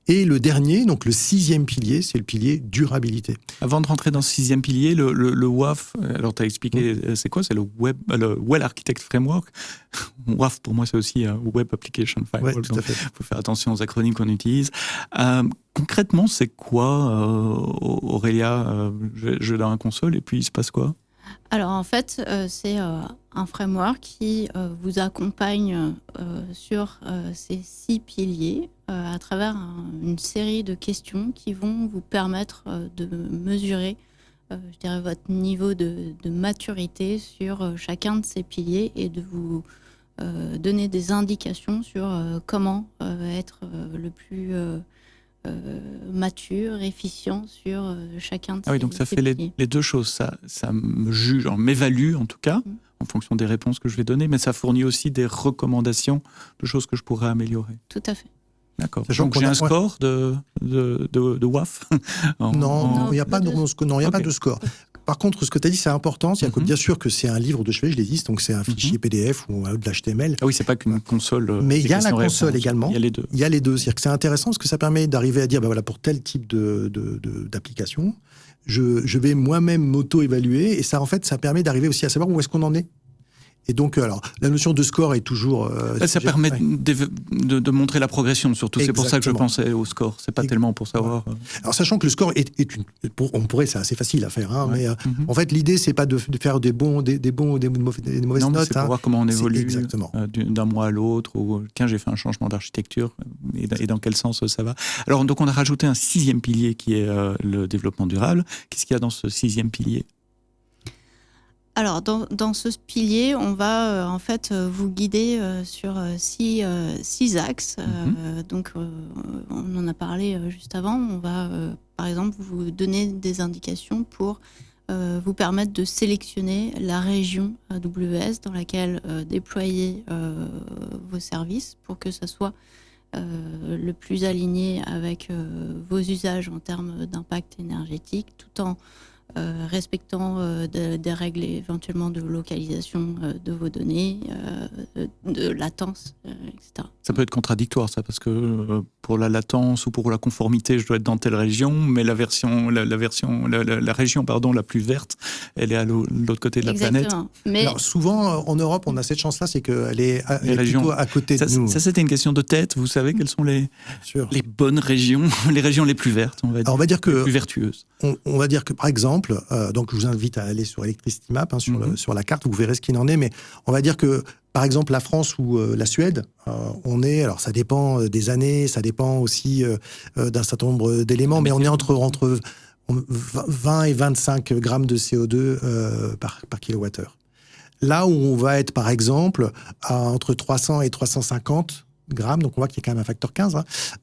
[SPEAKER 3] Et le dernier, donc le 6e pilier, c'est le pilier durabilité.
[SPEAKER 1] Avant de rentrer dans ce 6e pilier, le WAF, alors tu as expliqué, c'est quoi? C'est le Well Architect Framework. WAF, pour moi, c'est aussi Web Application Framework.
[SPEAKER 3] Ouais, tout à fait.
[SPEAKER 1] Il faut faire attention aux acronymes qu'on utilise. Concrètement, c'est quoi, Aurélia? Je dans un console et puis il se passe quoi?
[SPEAKER 2] Alors en fait, c'est un framework qui vous accompagne sur ces 6 piliers à travers une série de questions qui vont vous permettre de mesurer, je dirais, votre niveau de maturité sur chacun de ces piliers et de vous donner des indications sur comment être le plus mature, efficient sur chacun de ces piliers. Ah oui,
[SPEAKER 1] donc ça fait les deux choses. Ça me juge, m'évalue en tout cas, en fonction des réponses que je vais donner, mais ça fournit aussi des recommandations de choses que je pourrais améliorer.
[SPEAKER 2] Tout à fait.
[SPEAKER 1] D'accord. Donc j'ai un score de WAF?
[SPEAKER 3] Non, il n'y a pas de score. Par contre, ce que tu as dit, c'est important. C'est-à-dire que bien sûr que c'est un livre de chevet, je l'ai dit, donc c'est un fichier PDF ou de l'HTML.
[SPEAKER 1] Ah oui, c'est pas qu'une console.
[SPEAKER 3] Mais il y a la console également.
[SPEAKER 1] Il y a les deux.
[SPEAKER 3] Il y a les deux. C'est-à-dire que c'est intéressant parce que ça permet d'arriver à dire, voilà, pour tel type d'application, je vais moi-même m'auto-évaluer et ça, en fait, ça permet d'arriver aussi à savoir où est-ce qu'on en est. Et donc, alors, la notion de score est toujours...
[SPEAKER 1] ça permet de montrer la progression, surtout. C'est pour ça que je pensais au score. C'est pas tellement pour savoir...
[SPEAKER 3] Alors, sachant que le score c'est assez facile à faire, mais en fait, l'idée, c'est pas de faire des bons ou des mauvaises notes.
[SPEAKER 1] C'est pour voir comment on évolue
[SPEAKER 3] exactement.
[SPEAKER 1] D'un mois à l'autre, ou tiens, j'ai fait un changement d'architecture, et dans quel sens ça va. Alors, donc, on a rajouté un 6e pilier qui est le développement durable. Qu'est-ce qu'il y a dans ce 6e pilier ?
[SPEAKER 2] Alors, dans ce pilier, on va en fait vous guider sur 6 axes. Donc, on en a parlé juste avant. On va, par exemple, vous donner des indications pour vous permettre de sélectionner la région AWS dans laquelle déployer vos services pour que ça soit le plus aligné avec vos usages en termes d'impact énergétique, tout en respectant des règles éventuellement de localisation de vos données, de latence, etc.
[SPEAKER 1] Ça peut être contradictoire, ça, parce que pour la latence ou pour la conformité, je dois être dans telle région, mais la région la plus verte, elle est à l'autre côté de la planète.
[SPEAKER 3] Mais... Alors, souvent, en Europe, on a cette chance-là, c'est qu'elle est plutôt à côté de nous.
[SPEAKER 1] Ça, c'était une question de tête. Vous savez quelles sont les bonnes régions, les régions les plus vertes, on va dire,
[SPEAKER 3] alors, on va dire que,
[SPEAKER 1] les plus vertueuses.
[SPEAKER 3] On va dire que, par exemple, donc je vous invite à aller sur Electricity Map, sur la carte, vous verrez ce qu'il en est, mais on va dire que, par exemple, la France ou la Suède, alors ça dépend des années, ça dépend aussi d'un certain nombre d'éléments, mais on est entre 20 et 25 grammes de CO2 par kilowattheure. Là où on va être, par exemple, entre 300 et 350 grammes, donc on voit qu'il y a quand même un facteur 15,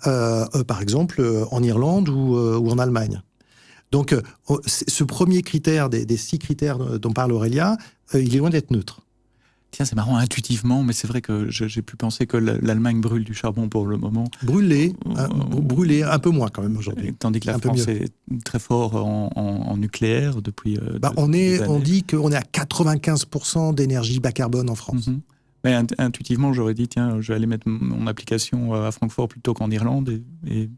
[SPEAKER 3] par exemple, en Irlande ou en Allemagne. Donc, ce premier critère, des 6 critères dont parle Aurélia, il est loin d'être neutre.
[SPEAKER 1] Tiens, c'est marrant intuitivement, mais c'est vrai que j'ai pu penser que l'Allemagne brûle du charbon pour le moment.
[SPEAKER 3] Brûler un peu moins quand même aujourd'hui.
[SPEAKER 1] Tandis que la France est très fort en nucléaire depuis...
[SPEAKER 3] on dit qu'on est à 95% d'énergie bas carbone en France.
[SPEAKER 1] Mais intuitivement, j'aurais dit, tiens, je vais aller mettre mon application à Francfort plutôt qu'en Irlande. Et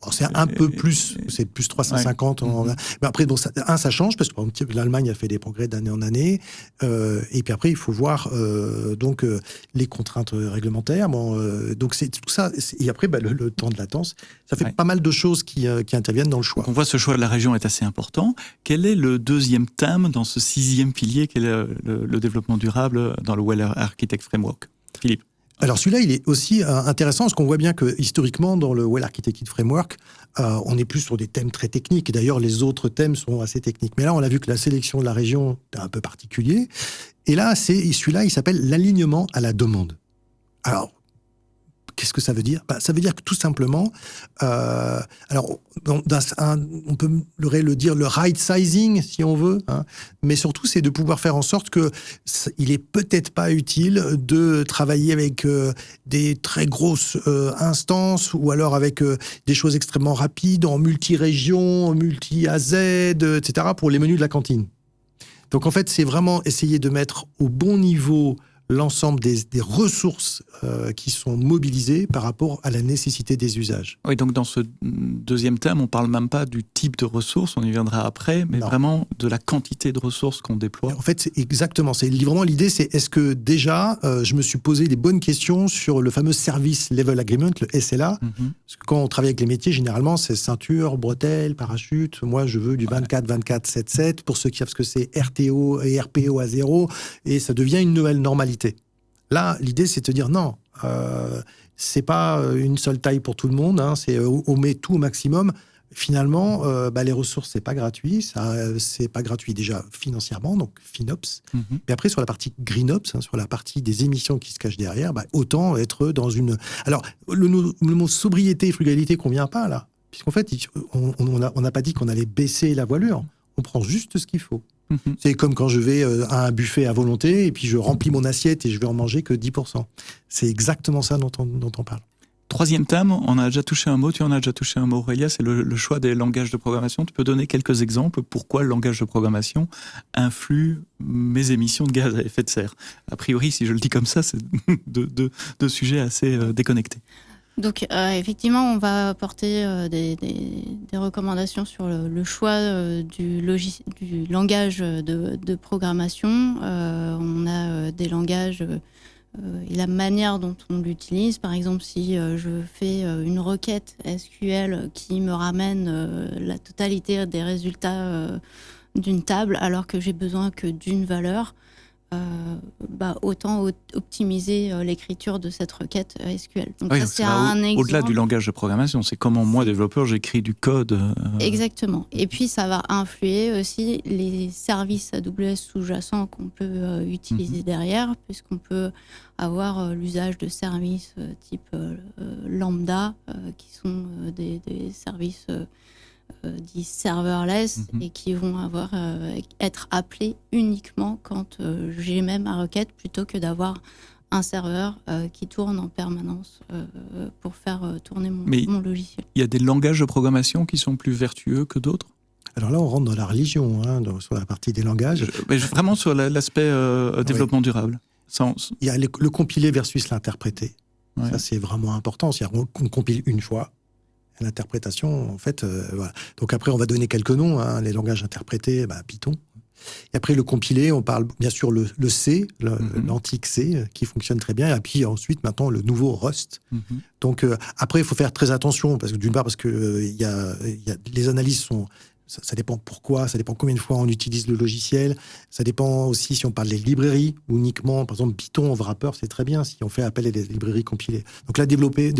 [SPEAKER 3] Alors, c'est un peu plus, c'est plus 350. Mais après, donc, ça change, parce que l'Allemagne a fait des progrès d'année en année. Et puis après, il faut voir les contraintes réglementaires. Donc, c'est tout ça. Et après, le temps de latence, ça fait pas mal de choses qui interviennent dans le choix.
[SPEAKER 1] Donc on voit ce choix de la région est assez important. Quel est le deuxième thème dans ce 6e pilier, quel est le développement durable dans le Well Architect Framework? Philippe.
[SPEAKER 3] Alors celui-là, il est aussi intéressant, parce qu'on voit bien que historiquement, dans le Well Architected Framework, on est plus sur des thèmes très techniques. Et d'ailleurs, les autres thèmes sont assez techniques. Mais là, on a vu que la sélection de la région est un peu particulier. Et là, celui-là, il s'appelle l'alignement à la demande. Alors, qu'est-ce que ça veut dire? Ça veut dire que tout simplement, on peut le dire le right sizing, si on veut, hein, mais surtout, c'est de pouvoir faire en sorte que il est peut-être pas utile de travailler avec des très grosses instances, ou alors avec des choses extrêmement rapides, en multi-région, multi-AZ, etc., pour les menus de la cantine. Donc, en fait, c'est vraiment essayer de mettre au bon niveau l'ensemble des ressources qui sont mobilisées par rapport à la nécessité des usages.
[SPEAKER 1] Oui, donc dans ce deuxième thème, on ne parle même pas du type de ressources, on y viendra après, mais vraiment de la quantité de ressources qu'on déploie.
[SPEAKER 3] En fait, c'est exactement. Vraiment, l'idée, c'est est-ce que déjà, je me suis posé les bonnes questions sur le fameux Service Level Agreement, le SLA. Parce que quand on travaille avec les métiers, généralement, c'est ceinture, bretelles, parachute. Moi, je veux du 24-24-7-7. Pour ceux qui savent ce que c'est RTO et RPO à 0, et ça devient une nouvelle normalité. Là, l'idée, c'est de te dire non, c'est pas une seule taille pour tout le monde, hein, on met tout au maximum. Finalement, les ressources, c'est pas gratuit. C'est pas gratuit déjà financièrement, donc FinOps. Et après, sur la partie GreenOps, hein, sur la partie des émissions qui se cachent derrière, autant être dans une... Alors, le mot sobriété et frugalité convient pas, là. Puisqu'en fait, on n'a pas dit qu'on allait baisser la voilure. On prend juste ce qu'il faut. C'est comme quand je vais à un buffet à volonté et puis je remplis mon assiette et je vais en manger que 10%. C'est exactement ça dont on parle.
[SPEAKER 1] Troisième thème, on a déjà touché un mot, tu en as déjà touché un mot, Aurélia, c'est le choix des langages de programmation. Tu peux donner quelques exemples pourquoi le langage de programmation influe mes émissions de gaz à effet de serre? A priori, si je le dis comme ça, c'est deux sujets assez déconnectés.
[SPEAKER 2] Donc, effectivement, on va apporter des recommandations sur le choix du langage de programmation. On a des langages et la manière dont on l'utilise. Par exemple, si je fais une requête SQL qui me ramène la totalité des résultats d'une table alors que j'ai besoin que d'une valeur, autant optimiser l'écriture de cette requête SQL. Donc ça, c'est un exemple.
[SPEAKER 1] Au-delà du langage de programmation, c'est comment moi, développeur, j'écris du code.
[SPEAKER 2] Exactement. Et puis, ça va influer aussi les services AWS sous-jacents qu'on peut utiliser derrière, puisqu'on peut avoir l'usage de services type lambda, qui sont des services dits serverless et qui vont être appelés uniquement quand j'émets ma requête, plutôt que d'avoir un serveur qui tourne en permanence pour faire tourner mon logiciel.
[SPEAKER 1] Il y a des langages de programmation qui sont plus vertueux que d'autres?
[SPEAKER 3] Alors là, on rentre dans la religion, hein, sur la partie des langages.
[SPEAKER 1] Mais vraiment sur l'aspect développement durable.
[SPEAKER 3] Il y a le compiler versus l'interpréter. Ouais. Ça, c'est vraiment important. C'est-à-dire qu'on compile une fois. L'interprétation, en fait, voilà. Donc après, on va donner quelques noms, hein, les langages interprétés, Python. Et après, le compilé, on parle bien sûr le C, l'antique C, qui fonctionne très bien. Et puis ensuite, maintenant, le nouveau Rust. Donc après, il faut faire très attention, parce que d'une part, parce que les analyses sont... Ça dépend pourquoi, ça dépend combien de fois on utilise le logiciel. Ça dépend aussi si on parle des librairies ou uniquement, par exemple, Python en wrapper, c'est très bien si on fait appel à des librairies compilées. Donc là, développer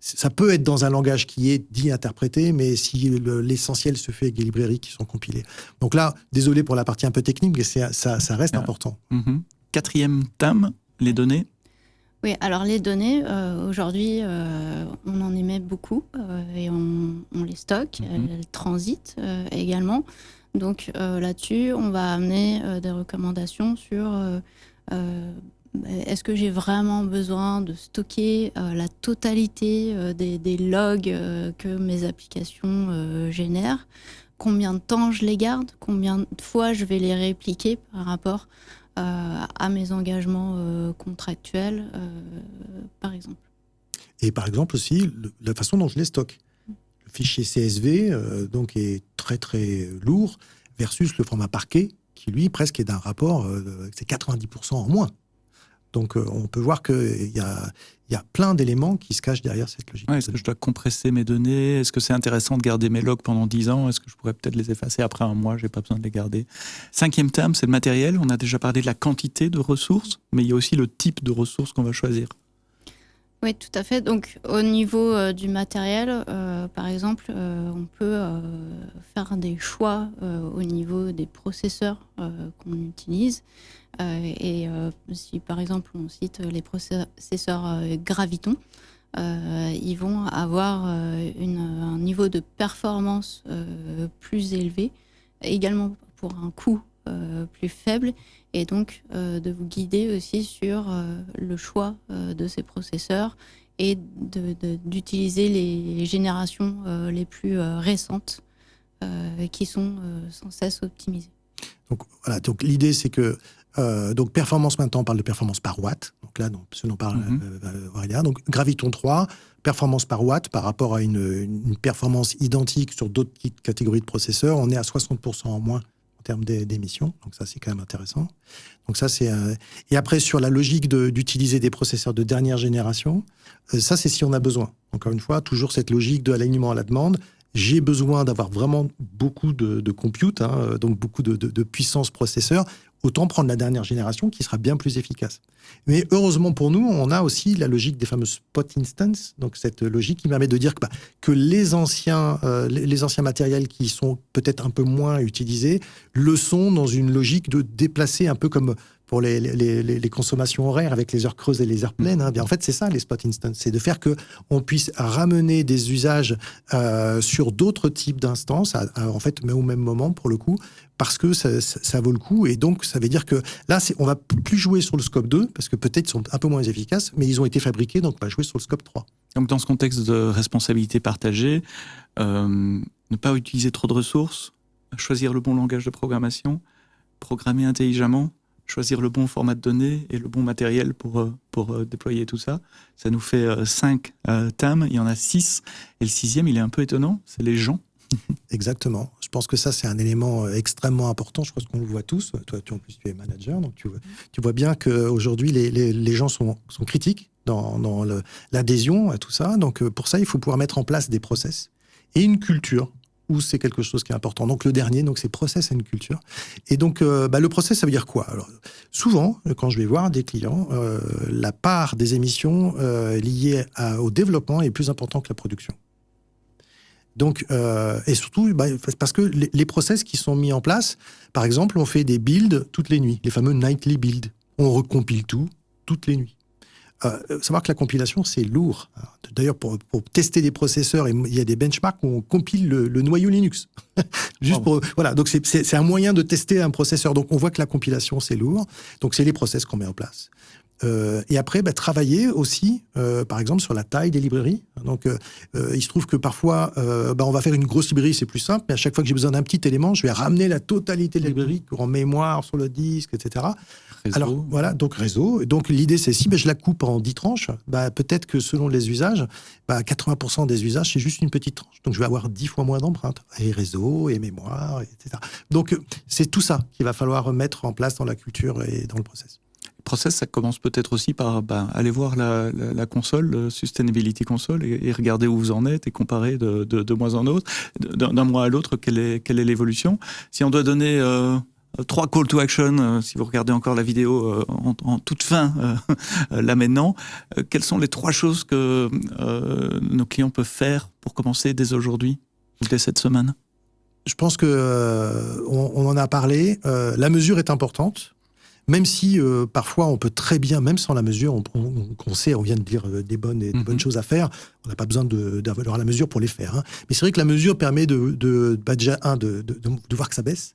[SPEAKER 3] ça peut être dans un langage qui est dit interprété, mais si l'essentiel se fait avec des librairies qui sont compilées. Donc là, désolé pour la partie un peu technique, mais ça reste important.
[SPEAKER 1] Quatrième thème, les données.
[SPEAKER 2] Oui, alors les données, aujourd'hui, on en émet beaucoup et on les stocke, elles transitent également. Donc là-dessus, on va amener des recommandations sur est-ce que j'ai vraiment besoin de stocker la totalité des logs que mes applications génèrent? Combien de temps je les garde? Combien de fois je vais les répliquer par rapport à mes engagements contractuels, par exemple.
[SPEAKER 3] Et par exemple aussi, la façon dont je les stocke. Le fichier CSV donc est très très lourd versus le format parquet qui lui presque est d'un rapport, c'est 90% en moins. Donc on peut voir qu'il y a plein d'éléments qui se cachent derrière cette logique.
[SPEAKER 1] Ouais, est-ce que je dois compresser mes données? Est-ce que c'est intéressant de garder mes logs pendant 10 ans? Est-ce que je pourrais peut-être les effacer après un mois? J'ai pas besoin de les garder. 5e thème, c'est le matériel. On a déjà parlé de la quantité de ressources, mais il y a aussi le type de ressources qu'on va choisir.
[SPEAKER 2] Oui, tout à fait. Donc, au niveau du matériel, par exemple, on peut faire des choix au niveau des processeurs qu'on utilise. Si, par exemple, on cite les processeurs Graviton, ils vont avoir un niveau de performance plus élevé, également pour un coût plus faible, et donc de vous guider aussi sur le choix de ces processeurs et d'utiliser les générations les plus récentes qui sont sans cesse optimisées.
[SPEAKER 3] Donc voilà, donc l'idée c'est que donc performance, maintenant on parle de performance par watt, donc là ce dont parle Aurélien. Donc Graviton 3, performance par watt par rapport à une performance identique sur d'autres catégories de processeurs, on est à 60% en moins en termes d'émissions, donc ça c'est quand même intéressant. Donc ça c'est et après sur la logique d'utiliser des processeurs de dernière génération, ça c'est si on a besoin. Encore une fois, toujours cette logique de l'alignement à la demande. J'ai besoin d'avoir vraiment beaucoup de compute, donc beaucoup de puissance processeur. Autant prendre la dernière génération qui sera bien plus efficace. Mais heureusement pour nous, on a aussi la logique des fameux spot instances, donc cette logique qui permet de dire que les anciens matériels qui sont peut-être un peu moins utilisés le sont dans une logique de déplacer un peu comme pour les consommations horaires avec les heures creuses et les heures pleines. Bien, en fait, c'est ça les spot instances, c'est de faire qu'on puisse ramener des usages sur d'autres types d'instances, en fait, mais au même moment pour le coup, parce que ça vaut le coup. Et donc, ça veut dire que là, on va plus jouer sur le scope 2, parce que peut-être ils sont un peu moins efficaces, mais ils ont été fabriqués, donc on va jouer sur le scope 3.
[SPEAKER 1] Donc, dans ce contexte de responsabilité partagée, ne pas utiliser trop de ressources, choisir le bon langage de programmation, programmer intelligemment, choisir le bon format de données et le bon matériel pour déployer tout ça. Ça nous fait 5 thèmes, il y en a 6. Et le 6e, il est un peu étonnant, c'est les gens.
[SPEAKER 3] Exactement. Je pense que ça, c'est un élément extrêmement important. Je pense qu'on le voit tous. Toi, en plus, tu es manager, donc tu vois bien qu'aujourd'hui, les gens sont critiques dans l'adhésion à tout ça. Donc, pour ça, il faut pouvoir mettre en place des process et une culture où c'est quelque chose qui est important. Donc, le dernier, donc c'est process et une culture. Et donc, le process, ça veut dire quoi? Alors, souvent, quand je vais voir des clients, la part des émissions liées au développement est plus importante que la production. Donc, et surtout, parce que les process qui sont mis en place, par exemple, on fait des builds toutes les nuits, les fameux nightly builds. On recompile tout, toutes les nuits. Savoir que la compilation, c'est lourd. D'ailleurs, pour tester des processeurs, il y a des benchmarks où on compile le noyau Linux. Juste voilà, donc c'est un moyen de tester un processeur. Donc, on voit que la compilation, c'est lourd. Donc, c'est les process qu'on met en place. Et après, travailler aussi, par exemple, sur la taille des librairies. Donc, il se trouve que parfois, on va faire une grosse librairie, c'est plus simple, mais à chaque fois que j'ai besoin d'un petit élément, je vais ramener la totalité de la librairie en mémoire, sur le disque, etc.
[SPEAKER 1] Réseau.
[SPEAKER 3] Alors, voilà, donc réseau. Donc, l'idée, c'est si je la coupe en 10 tranches, peut-être que selon les usages, 80% des usages, c'est juste une petite tranche. Donc, je vais avoir 10 fois moins d'empreintes. Et réseau, et mémoire, etc. Donc, c'est tout ça qu'il va falloir mettre en place dans la culture et dans le process.
[SPEAKER 1] Process, ça commence peut-être aussi par aller voir la console, le Sustainability Console, et regarder où vous en êtes et comparer de mois en autre, d'un mois à l'autre, quelle est l'évolution. Si on doit donner 3 call to action, si vous regardez encore la vidéo en toute fin, là maintenant, quelles sont les 3 choses que nos clients peuvent faire pour commencer dès aujourd'hui ou dès cette semaine?
[SPEAKER 3] Je pense que on en a parlé. La mesure est importante. Même si parfois on peut très bien, même sans la mesure, on sait, on vient de dire des bonnes choses à faire, on n'a pas besoin d'avoir la mesure pour les faire. Mais c'est vrai que la mesure permet déjà de voir que ça baisse,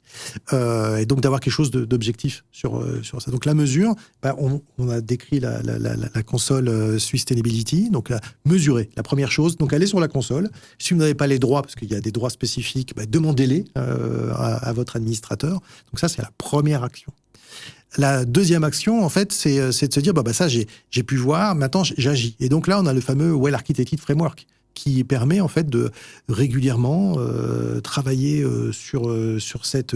[SPEAKER 3] et donc d'avoir quelque chose d'objectif sur ça. Donc la mesure, on a décrit la console Sustainability, donc mesurer, la première chose. Donc allez sur la console. Si vous n'avez pas les droits, parce qu'il y a des droits spécifiques, demandez-les à votre administrateur. Donc ça, c'est la première action. La deuxième action, en fait, c'est de se dire, bah ça, j'ai pu voir, maintenant j'agis. Et donc là, on a le fameux Well Architected Framework qui permet en fait de régulièrement travailler sur cette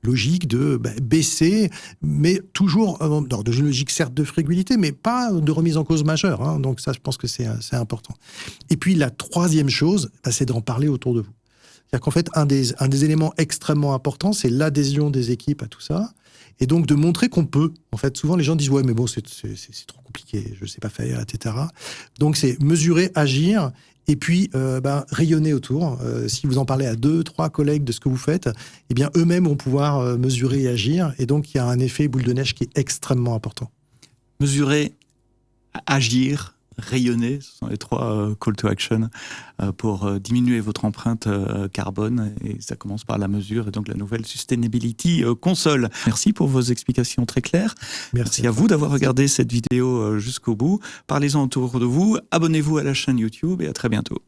[SPEAKER 3] logique de baisser, mais toujours dans une logique certes de frugalité, mais pas de remise en cause majeure. Hein. Donc ça, je pense que c'est important. Et puis la troisième chose, c'est d'en parler autour de vous. C'est-à-dire qu'en fait, un des éléments extrêmement importants, c'est l'adhésion des équipes à tout ça. Et donc, de montrer qu'on peut. En fait, souvent, les gens disent « Ouais, mais bon, c'est trop compliqué, je ne sais pas faire, etc. » Donc, c'est mesurer, agir, et puis rayonner autour. Si vous en parlez à 2, 3 collègues de ce que vous faites, eh bien, eux-mêmes vont pouvoir mesurer et agir. Et donc, il y a un effet boule de neige qui est extrêmement important.
[SPEAKER 1] Mesurer, agir, rayonner, ce sont les 3 call to action pour diminuer votre empreinte carbone, et ça commence par la mesure et donc la nouvelle Sustainability Console. Merci pour vos explications très claires. Merci à vous d'avoir regardé cette vidéo jusqu'au bout. Parlez-en autour de vous, abonnez-vous à la chaîne YouTube et à très bientôt.